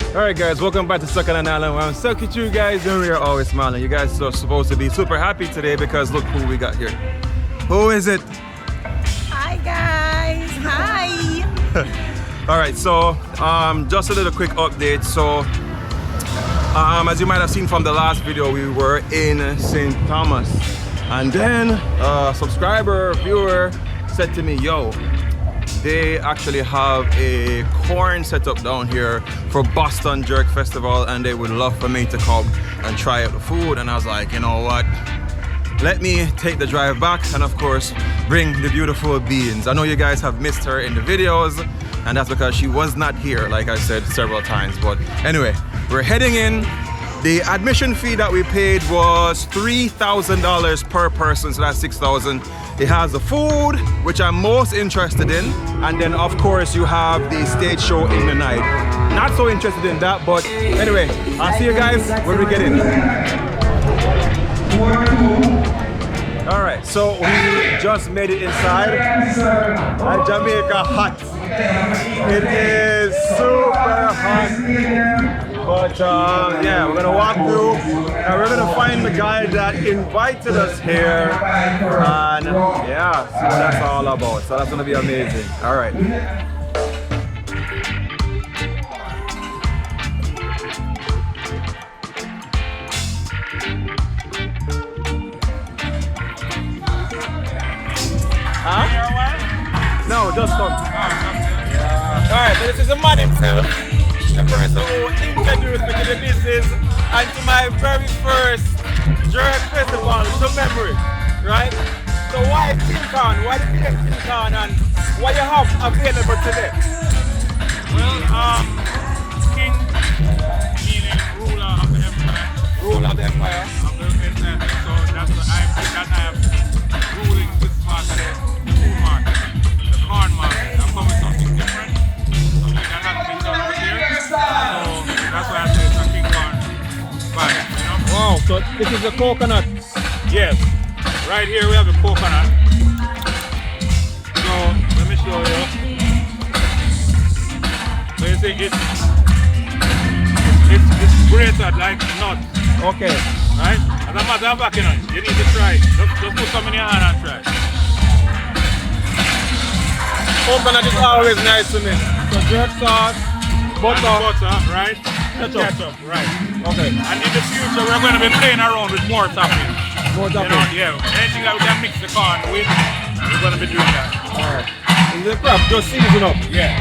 Alright guys, welcome back to Second and Island where I'm stuck with you guys and we are always smiling. You guys are supposed to be super happy today because look who we got here. Who is it? Hi guys, hi. Alright, so just a little quick update. So as you might have seen from the last video, we were in St. Thomas and then a subscriber, viewer said to me, yo, they actually have a corn setup down here for Boston Jerk Festival and they would love for me to come and try out the food. And I was like, you know what, let me take the drive back and of course bring the beautiful beans. I know you guys have missed her in the videos and that's because she was not here, like I said several times. But anyway, we're heading in. The admission fee that we paid was $3,000 per person, so that's $6,000. It has the food, which I'm most interested in, and then of course you have the stage show in the night. Not so interested in that, but anyway, I'll see you guys when we get in. All right, so we just made it inside at Jamaica hot. It is super hot. But yeah, we're gonna walk through and we're gonna find the guy that invited us here and yeah, see what that's all about. So that's gonna be amazing. All right. Huh? No, just come. Yeah. All right, so this is a man himself. The person who introduced me to the business and to my very first jerk festival to memory, right? So why King-Con? Why did you get King-Con and what you have available today? Well, King meaning ruler of the empire. Ruler of the empire. Of the business. So that's the I am ruling this part of the food market, the corn market. I'm coming with something different. Something that hasn't been done over here. So that's why I say it's a King-Con vibe, you know? Wow, so this is the coconut. Yes. Right here we have the coconut. So let me show you. So you see it's grated like nuts. Okay. Right? As a matter of fact, you know, you need to try it. Just put some in your hand and try it. Coconut is always nice to me. So jerk sauce, Butter, right? Ketchup, right. Okay. And in the future, we're going to be playing around with more toppings. More You know, toppings. yeah. Anything that we can mix the corn with, we're going to be doing that. Alright. Is the crab just season up? Yeah.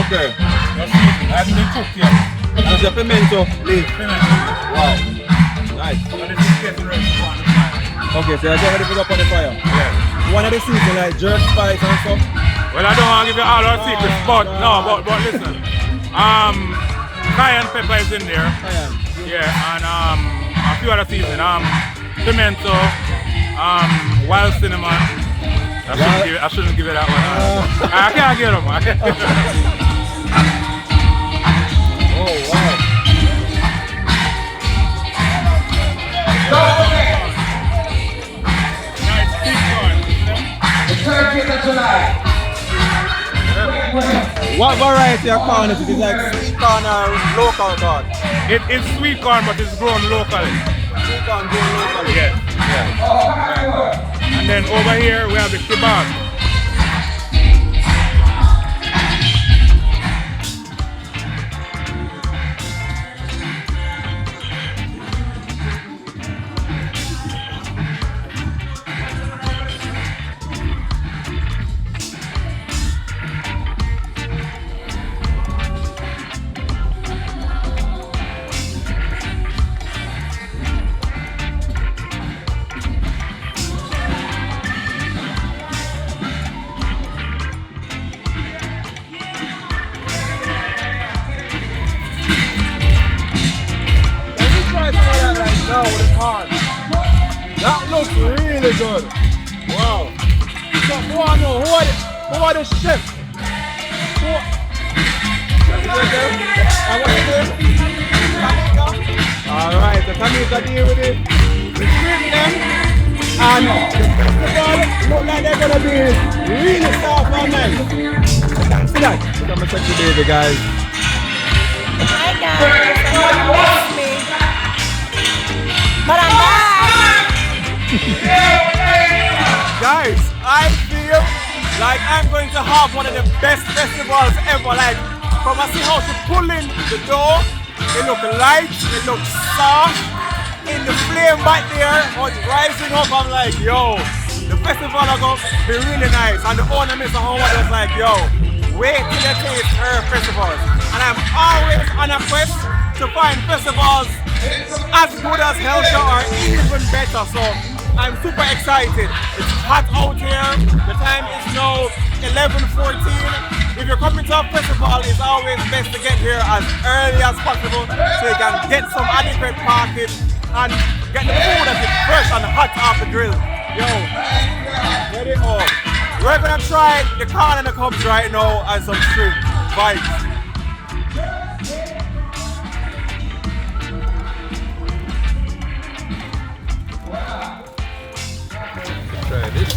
Okay. Just season. I haven't been cooked yet. And the pimento leaf. Pimento. Wow. Nice. And this is getting ready to go on the fire. Okay, so I get ready to put up on the fire. Yeah. One of the season like jerk spice and stuff. Well, I don't want to give you all our secrets, but listen. Cayenne pepper is in there. Yeah, and a few other seasons. Pimento, wild cinnamon. I shouldn't give it that one. I can't get them. Oh wow. Nice sweet corn. What variety of corn is it? Is it like sweet corn or local corn? It's sweet corn, but it's grown locally. Sweet corn grown locally. Yes. And then over here we have the kebab. Now with the corn. That looks really good. Wow. So who I know? Who are the chefs? Alright, so Jamaica deal with it. We treat them and the festival look like they're gonna be really soft and nice. Thanks for that. I'm gonna take the baby guys. Hi guys. Like I'm going to have one of the best festivals ever. Like from I see how she pull in the door, it look light, it look soft, in the flame back there, how it's rising up. I'm like, yo, the festival is going to be really nice. And the owner, Mr. Howard, was like, yo, wait till you taste her festivals. And I'm always on a quest to find festivals as good as Hellshire or even better. So I'm super excited. It's hot out here. The time is now 11:14. If you're coming to a festival, it's always best to get here as early as possible so you can get some adequate parking and get the food that is fresh and hot off the grill. Yo, get it all. We're gonna try the corn and the cubs right now and some shrimp vibes. Try this.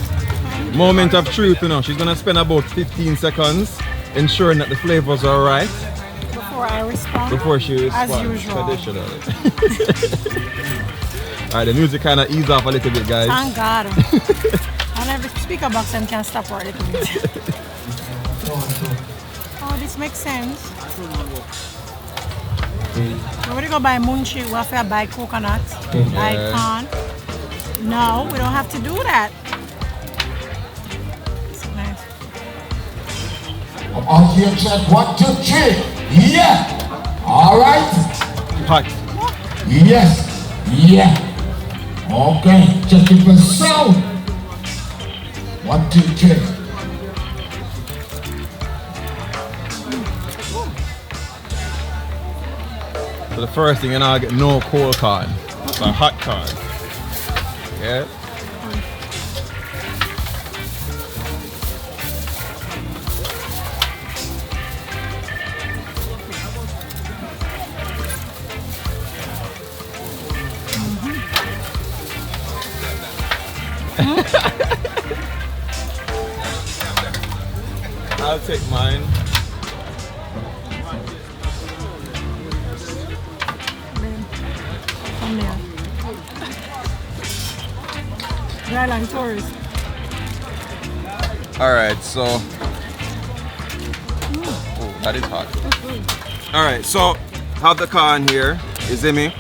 Moment of truth, you know. She's gonna spend about 15 seconds ensuring that the flavors are right Before I respond. before she responds. As usual. Traditionally. Alright, the music kind of ease off a little bit, guys. Thank God. And every speaker box and can stop for a little bit. Oh, this makes sense. So when you go buy munchie, we have to buy coconut, buy corn. No, we don't have to do that. It's nice. On your check, 1, 2, 3. Yeah. All right. Hot. Yes. Yeah. Okay. Check it for sound. 1, 2, 3. So the first thing, you know, I get no cold corn. It's a hot corn. Yeah. I'll take mine. Come there. Island tourist. Alright, so oh, that is hot. Alright, so have the corn here, you see me?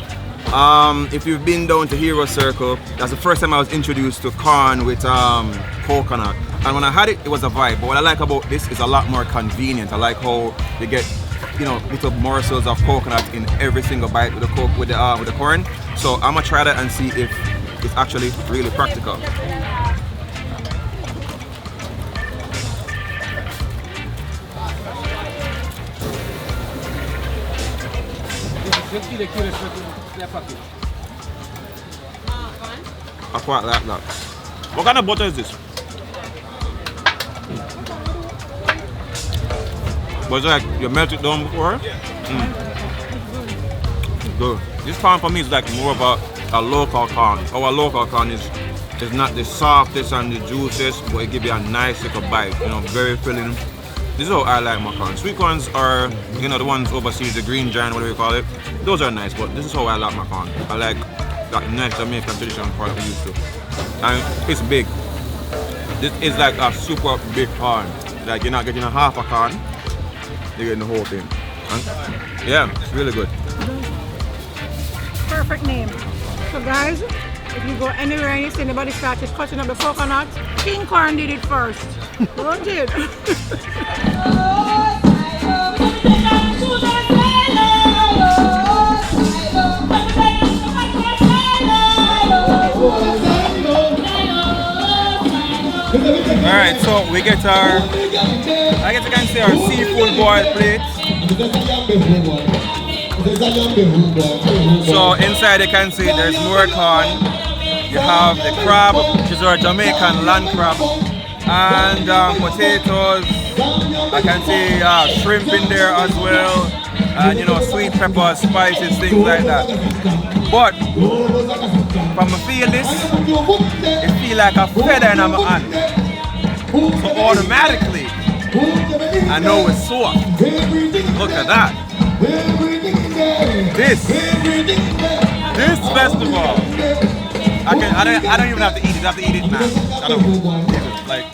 If you've been down to Hero Circle, that's the first time I was introduced to corn with coconut. And when I had it, it was a vibe. But what I like about this is a lot more convenient. I like how you get, you know, little morsels of coconut in every single bite with the corn. So I'm gonna try that and see if it's actually really practical. I quite like that. What kind of butter is this? Was it like you melt it down before? Good. This corn for me is like more of a local corn. Our local corn is not the softest and the juiciest, but it gives you a nice little bite. You know, very filling. This is how I like my corn. Sweet corns are, you know, the ones overseas, the green giant, whatever you call it. Those are nice, but this is how I like my corn. I like that nice Jamaican traditional corn we used to. And it's big. This is like a super big corn. Like you're not getting a half a corn, you're getting the whole thing. And yeah, it's really good. Perfect name. So guys, if you go anywhere and you see anybody started cutting up the coconut, King Corn did it first. Don't it? Alright, so we get our, I guess you can say our seafood boiled plate. So inside you can see there's more corn. You have the crab, which is our Jamaican land crab, and potatoes. I can see shrimp in there as well, and you know, sweet peppers, spices, things like that. But from a feel this, it feel like a feather in my hand. So automatically, I know it's soft. Look at that. This festival, I I don't even have to eat it. I have to eat it now. I don't like.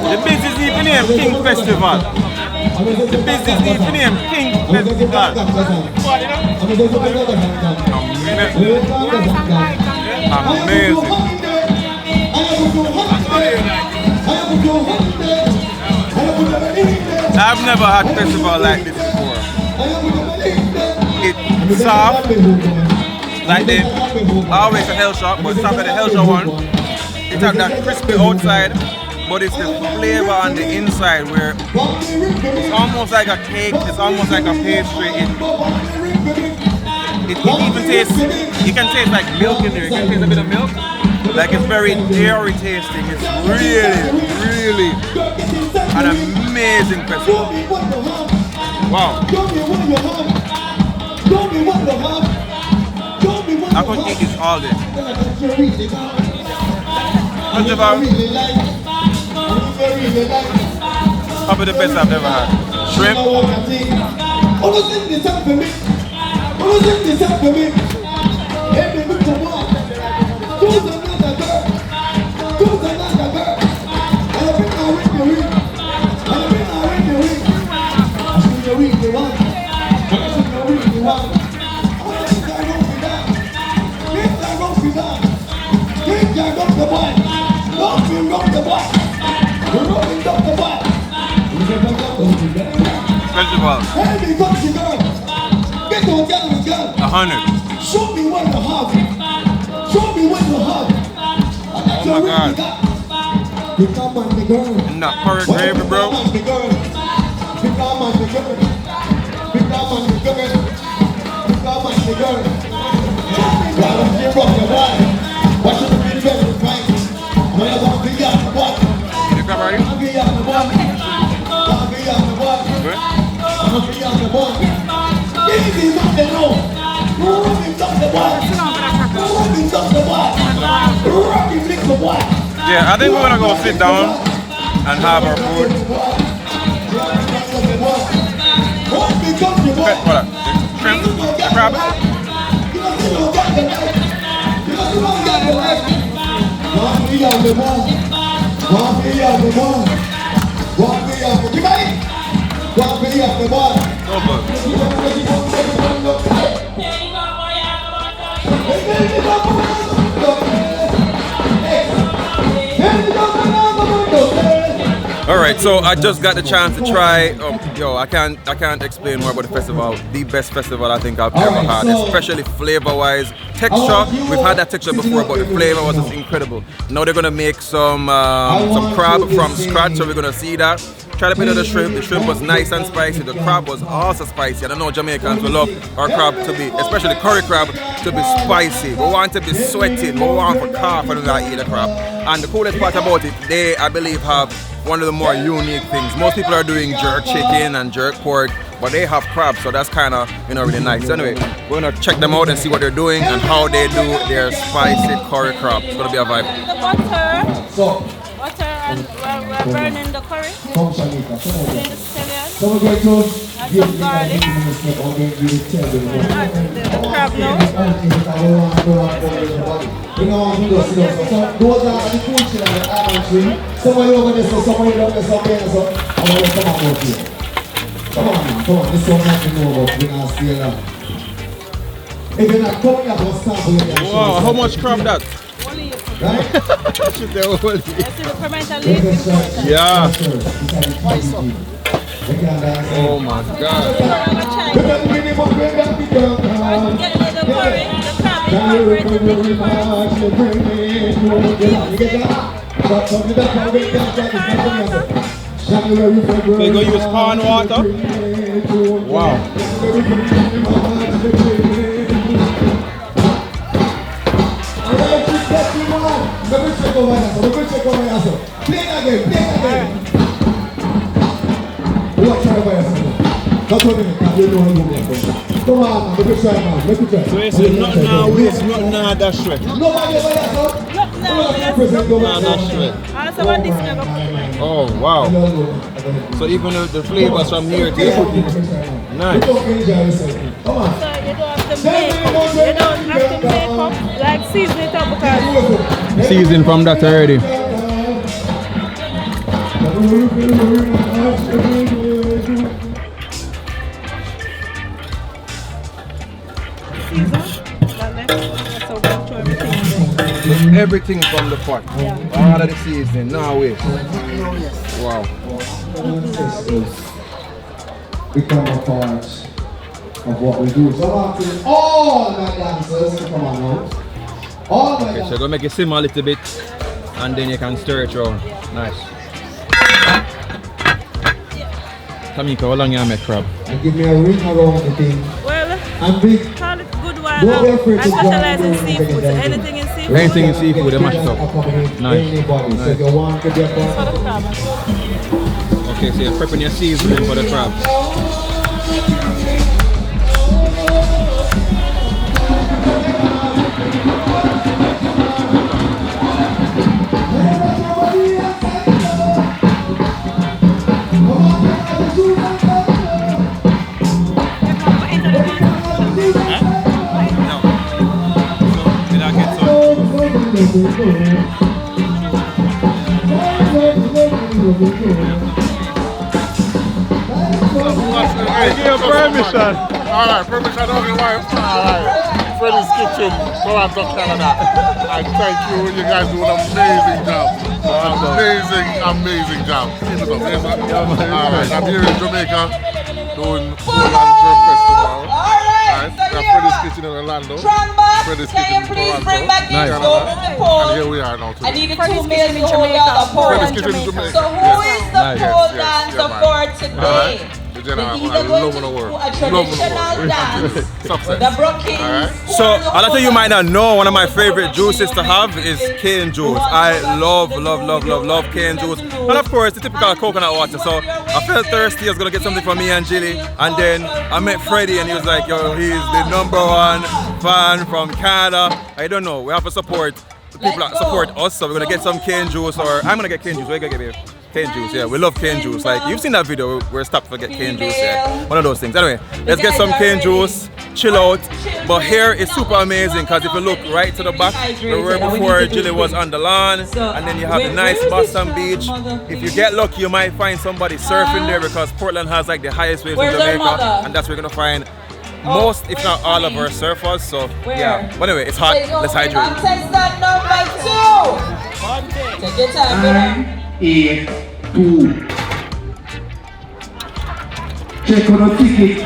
The business even name King Festival. The business even name King Festival. Amazing. I've never had a festival like this before. It's soft, like the always a hell shop, but soft like the hell shop one. It has that crispy outside, but it's the flavor on the inside where it's almost like a cake, it's almost like a pastry. It even tastes, you can taste like milk in there, you can taste a bit of milk. Like it's very dairy tasting, it's really an amazing festival. Wow. I could eat this all day. Festival, probably the best I've ever had. Shrimp. Festival. 100. Show me what you have. Show me what you have. Oh my God. Become my girl. And that curry gravy, bro. Become my girl. Become my girl. Become my girl. Become my girl. Gotta give up your body. Watch it be very right. When I want to be out the water. You come ready? I'll be out the water. I'll be out the water. Good. I'll be out the water. Give me something more. Rubbing up the water. Rubbing up the water. Rubbing mix the water. Yeah, I think we're gonna go sit down and have our food. Okay, what up? Shrimp? Crab? Oh, good. All right, so I just got the chance to try. I can't explain more about the festival. The best festival I think I've ever had, especially flavor-wise. Texture, we've had that texture before, but the flavor was just incredible. Now they're gonna make some crab from scratch, so we're gonna see that. Try a bit of the shrimp. The shrimp was nice and spicy. The crab was also spicy. I don't know, Jamaicans will love our crab to be, especially curry crab, to be spicy. We want to be sweating. We want for cough and not eat the crab. And the coolest part about it, they, I believe, have one of the more unique things. Most people are doing jerk chicken and jerk pork, but they have crab, so that's kind of, really nice. So anyway, we're gonna check them out and see what they're doing and how they do their spicy curry crab. It's gonna be a vibe. The butter and we're burning the curry. Come, Shanika. Some going to give some garlic. The crab now. Those are the cool shit on the almond tree. Somebody over there, so somebody down there, somebody else. I want to come up with you. Come on, this one not to know about. We're not stay long. If you're not coming, you're going to stop with your show. Wow, how much crab that? Right? Should they hold it? I see the fermented leaves. Yeah. Oh my God. Get a little curry, the crab incorporated in the They go use corn water? Wow. So it's nothing now waste, nothing now dash right. Nobody ever No, not sure. Also, what this never put. Oh, wow. So even the flavors from here to your cooking. Nice. So you don't have to make up. You don't have to make up, like season it up because Season from that already. Everything from the pot. All of the seasoning. No way. Wow. Become a part of what we do. So I'm asking all my dancers to come on now. All my Okay, so go make it simmer a little bit and then you can stir it around. Nice. Tamika, how long you make crab? and give me a ring around the thing. well, And big. call it good one. Don't be afraid I to specialize in join seafood. So in. anything in seafood. Anything in seafood, they mash it up. Nice. Anybody. So if you want to be a part For the crab. Okay, so you're prepping your seasoning for the crab. Give permission. Alright, permission of your wife. Alright. Freddy's Kitchen, Toronto, Canada. I thank you. You guys do an amazing job. Amazing job. Keep it up. Yes, sir? Alright, I'm here in Jamaica doing Poland Drum Festival. Alright, got Freddy's Kitchen in Orlando. Freddy's Kitchen in Toronto. Canada. And here we are now today. I need the 2 males to hold down the pole. Freddy's Kitchen in Jamaica. So who is the pole dancer for today? The general, We're I either going love to the do word. a Love the traditional word. dance, Success. the Brookings. Alright. So, a lot of you might not know, one of my favorite juices to have is cane juice. I love cane juice. And of course, the typical coconut water. So, I felt thirsty, I was going to get something for me and Jilly. And then I met Freddie and he was like, yo, he's the #1 fan from Canada. I don't know, we have to support the people that support us. So, we're going to get some cane juice, or I'm going to get cane juice. What are you going to get, babe? Cane juice, yeah, we love cane juice. Like, you've seen that video where we stopped to get cane juice, yeah. One of those things. Anyway, let's get some cane juice, chill out. But here is super amazing because if you look right to the back, where before Jilly was on the lawn, and then you have the nice Boston Beach. If you get lucky, you might find somebody surfing there because Portland has like the highest waves in Jamaica, and that's where you're gonna find most, if not all, of our surfers. So yeah. But anyway, it's hot. Let's hydrate. Contestant number 2. Take your time, brother. 8, 2. Check on the ticket.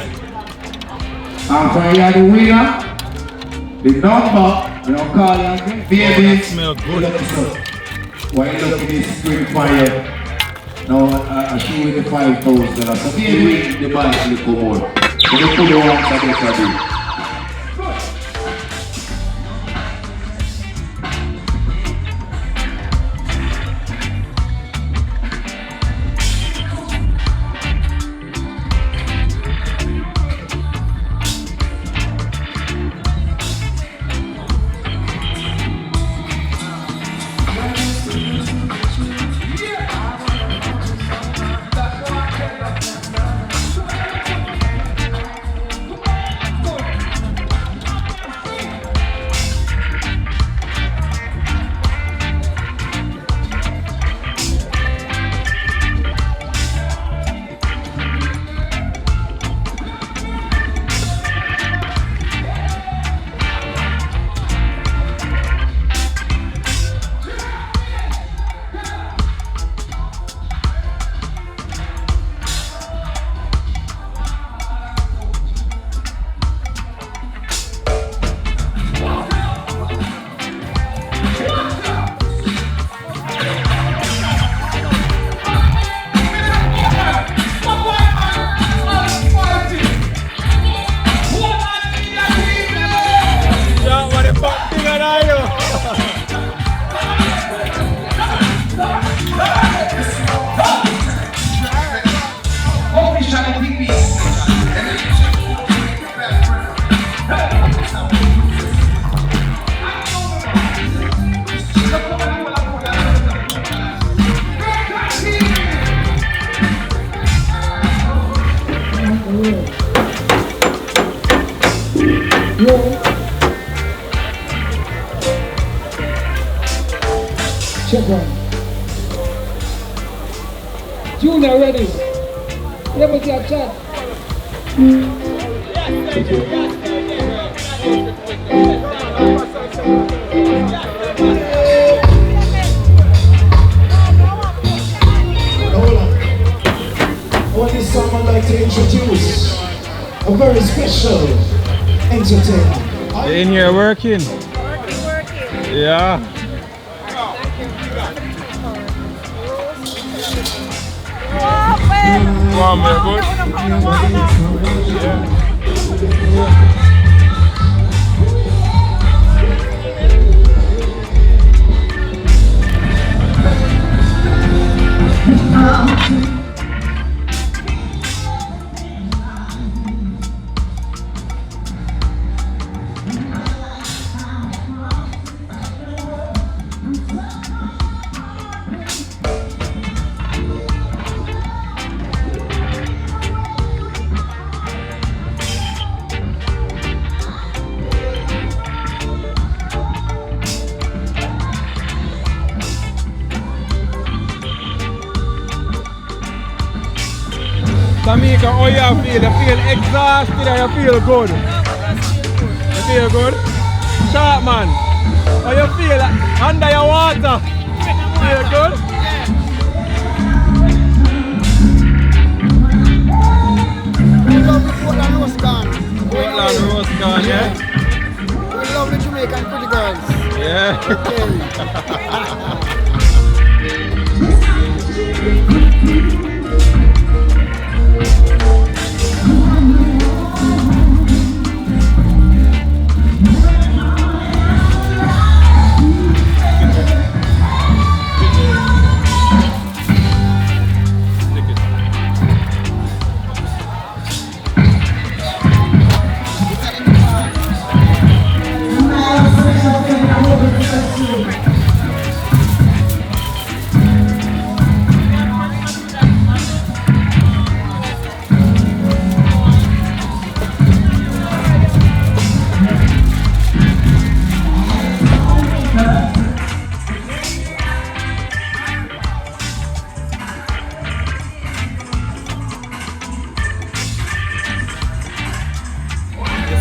After you are the winner, the number, you don't call it, baby. Smell good. Why you look at this screen fire? Now I show you the $5,000. So baby, the bike will come on. So you put your hands up what you do. Check one. Junior ready. Let me get a chat. Hold on. On this song I'd like to introduce a very special entertainer. You're in here working? Working. Yeah. Wow, man, good. Jamaica, how you feel? You feel exhausted or you feel good? You feel good? Sharp man, how you feel under your water? Feel good? We love the Portland Rose Gun. Portland Rose Gun, yeah? We love the Jamaican pretty girls. Yeah.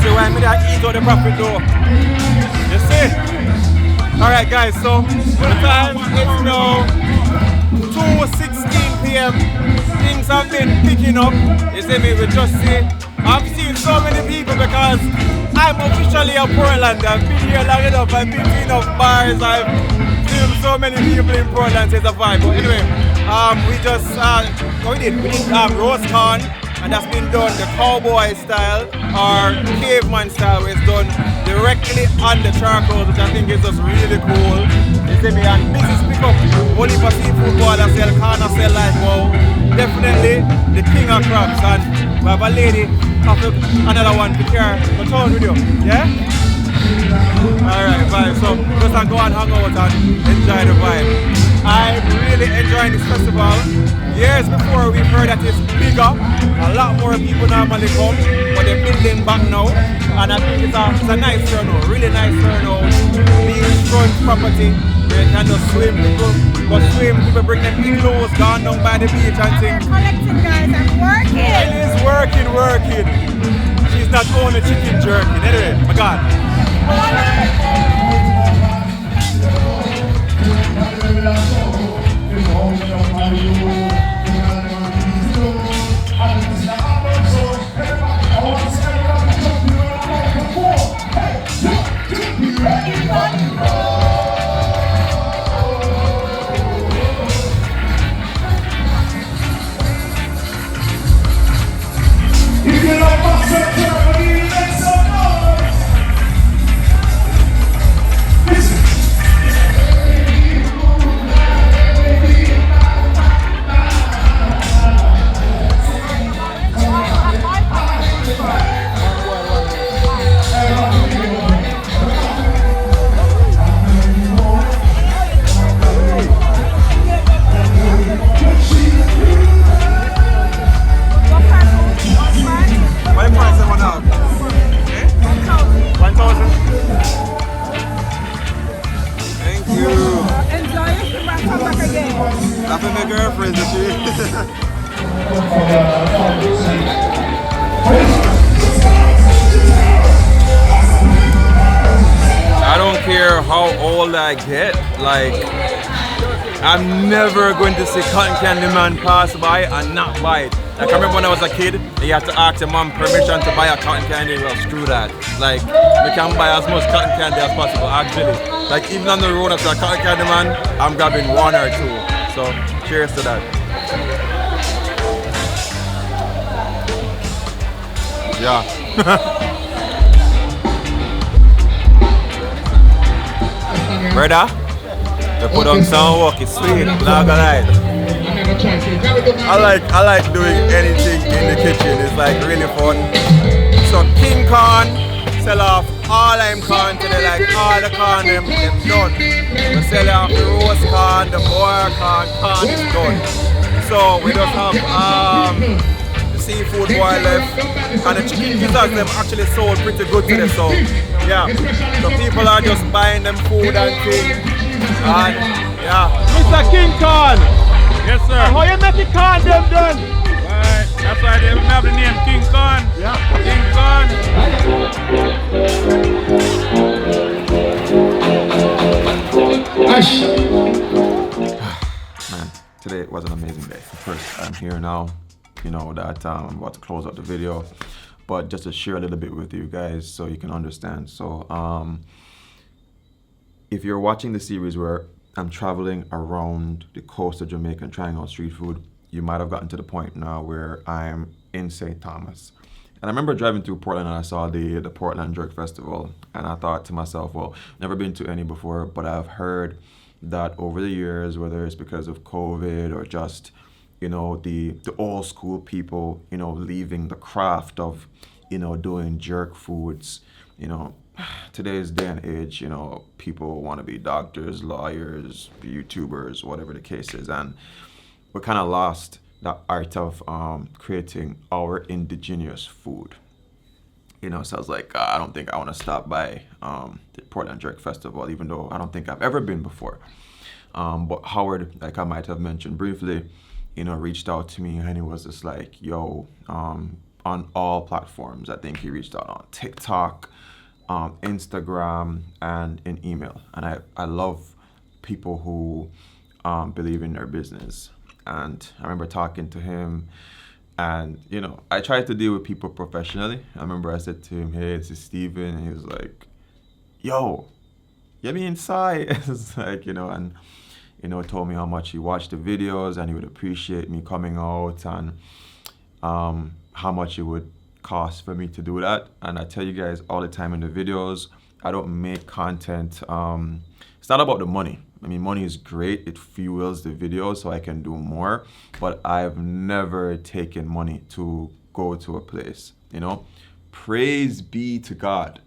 Why me that eat out the profit though? You see? Alright guys, so the time is now 2:16 p.m. Things have been picking up. You see me, we just see I've seen so many people because I'm officially a Portland. I've been here long enough, I've been to enough bars, I've seen so many people in Portland, it's a vibe. But anyway, we just we did roast corn. And that's been done the cowboy style or caveman style, where it's done directly on the charcoal, which I think is just really cool. You see me, and business pick up only for seafood boil and sell, corner sell like wow. Definitely the king of crabs, and we have a lady, another one to care, go town with you, yeah? Alright, vibe, so just go and hang out and enjoy the vibe. I'm really enjoying this festival. Years before we heard that it's bigger, a lot more people normally come, but they're building back now, and I think it's a nice turnout, really nice turnout. Beachfront property, where you can just swim, people go swim, people bring them pillows, gone down by the beach and things. Collecting guys, I'm working. It is working. She's not only chicken jerking, anyway, my God. If you like myself, make some noise. how old I get, like, I'm never going to see cotton candy man pass by and not buy it. Like, I remember when I was a kid, you had to ask your mom permission to buy a cotton candy. Well, screw that. Like, we can buy as much cotton candy as possible, actually. Like, even on the road after a cotton candy man, I'm grabbing one or two. So, cheers to that. Yeah. Brother, they put on some work, it's sweet, not gonna lie. I like doing anything in the kitchen, it's like really fun. So King Corn sell off all I'm corn today, like all the corn them done. We sell off the roast corn, the boiled corn is done. So we just have the seafood boil left, and the chicken gizzards them actually sold pretty good today. So yeah, so people are just buying them food and things. And yeah, Mr. King Corn. Yes, sir. How you make the corn them done? Right. That's why they have the name King Corn. Yeah. King Corn. Man, today was an amazing day. First, I'm here now. You know that I'm about to close out the video, but just to share a little bit with you guys so you can understand. So, if you're watching the series where I'm traveling around the coast of Jamaica and trying out street food, you might have gotten to the point now where I'm in St. Thomas. And I remember driving through Portland and I saw the Portland Jerk Festival, and I thought to myself, well, never been to any before, but I've heard that over the years, whether it's because of COVID or just, you know, the old school people, you know, leaving the craft of, you know, doing jerk foods, you know, today's day and age, you know, people want to be doctors, lawyers, YouTubers, whatever the case is, and we kind of lost the art of creating our indigenous food. You know, so I was like, I don't think I want to stop by the Portland Jerk Festival, even though I don't think I've ever been before. But Howard, like I might have mentioned briefly, you know, reached out to me and he was just like, yo, on all platforms. I think he reached out on TikTok, Instagram, and in email. And I love people who believe in their business. And I remember talking to him, and, you know, I tried to deal with people professionally. I remember I said to him, hey, this is Steven. And he was like, yo, you mean Soai? It's like, you know, and, you know, told me how much he watched the videos and he would appreciate me coming out, and how much it would cost for me to do that. And I tell you guys all the time in the videos, I don't make content. It's not about the money. I mean, money is great. It fuels the video so I can do more. But I've never taken money to go to a place, you know. Praise be to God,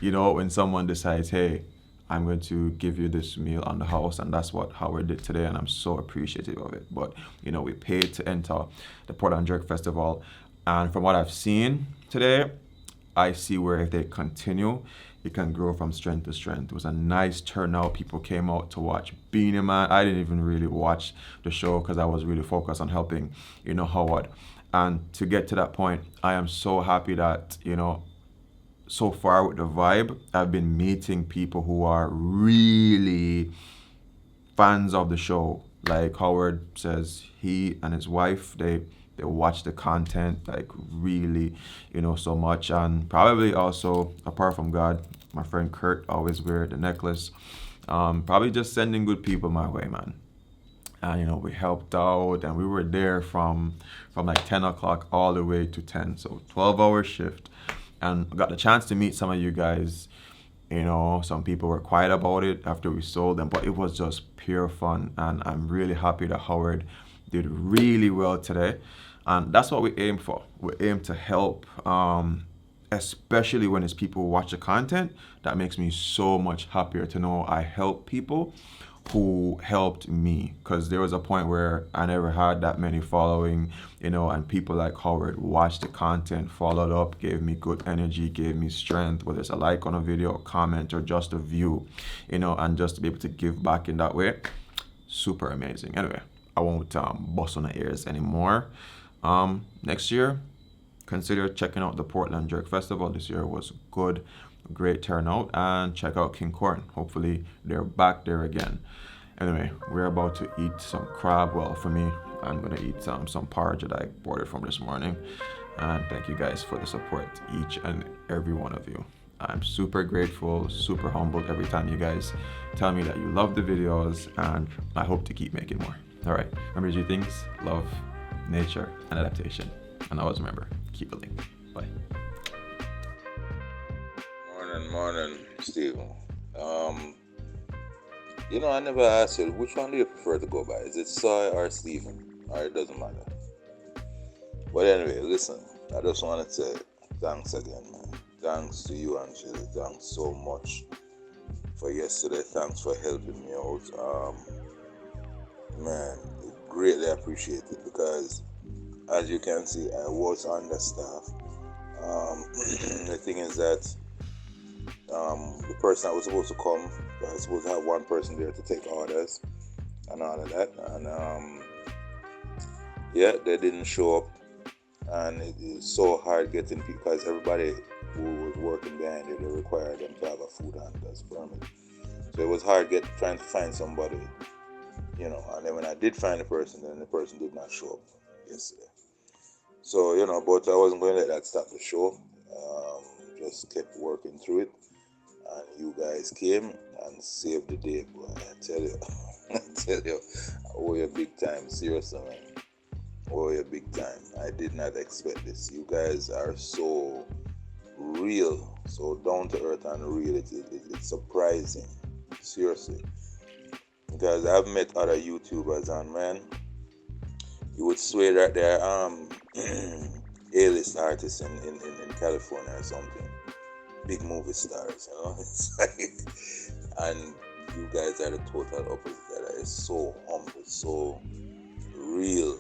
you know, when someone decides, hey, I'm going to give you this meal on the house, and that's what Howard did today, and I'm so appreciative of it. But, you know, we paid to enter the Portland Jerk Festival, and from what I've seen today, I see where if they continue, it can grow from strength to strength. It was a nice turnout. People came out to watch Beanie Man. I didn't even really watch the show because I was really focused on helping, you know, Howard. And to get to that point, I am so happy that, you know, so far with the vibe, I've been meeting people who are really fans of the show. Like Howard says, he and his wife, they watch the content like really, you know, so much. And probably also, apart from God, my friend Kurt always wear the necklace. Probably just sending good people my way, man. And, you know, we helped out, and we were there from like 10 o'clock all the way to 10, so 12-hour shift. And got the chance to meet some of you guys. You know, some people were quiet about it after we sold them, but it was just pure fun. And I'm really happy that Howard did really well today. And that's what we aim for. We aim to help, especially when it's people who watch the content. That makes me so much happier to know I help people who helped me, because there was a point where I never had that many following, you know, and people like Howard watched the content, followed up, gave me good energy, gave me strength, whether it's a like on a video, a comment, or just a view, you know, and just to be able to give back in that way, super amazing. Anyway, I won't bust on the ears anymore. Next year, consider checking out the Portland Jerk Festival. This year was good. great turnout, and check out King Corn. Hopefully they're back there again. Anyway, we're about to eat some crab. Well, for me, I'm gonna eat some porridge that I ordered from this morning. And thank you guys for the support, each and every one of you. I'm super grateful, super humbled every time you guys tell me that you love the videos, and I hope to keep making more. All right, remember 3 things: love, nature, and adaptation. And always remember, keep it linked. Bye. Morning, Steve. You know, I never asked you, which one do you prefer to go by? Is it Soai or Steven? Or it doesn't matter? But anyway, listen, I just want to say thanks again, man. Thanks to you, Angela. Thanks so much for yesterday. Thanks for helping me out. Man, greatly appreciated, because as you can see, I was understaffed. The thing is that the person that was supposed to come, I was supposed to have one person there to take orders and all of that, and yeah, they didn't show up, and it is so hard getting people, because everybody who was working behind it, they required them to have a food handler's permit. So it was hard trying to find somebody, you know. And then when I did find the person, then the person did not show up yesterday. So, you know, but I wasn't going to let that stop the show. Just kept working through it, and you guys came and saved the day, boy. I tell you, I owe you big time. Seriously, man. Oh, yeah, big time. I did not expect this. You guys are so real, so down to earth and real. It's surprising, seriously. Because I've met other YouTubers, and man, you would swear that they're A-list artists in California or something. Big movie stars, you know. It's like, and you guys are the total opposite. That is so humble, so real.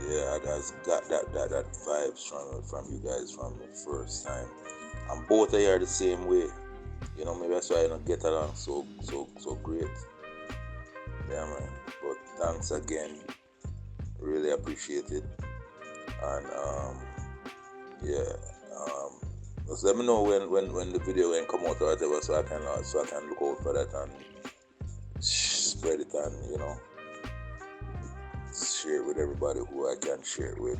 Yeah, I just got that vibes from you guys from the first time. And both of you are the same way. You know, maybe that's why I don't get along so great. Yeah, man. But thanks again. Really appreciate it. And just let me know when the video will come out or whatever, so I can look out for that and spread it, and you know, share it with everybody who I can share it with.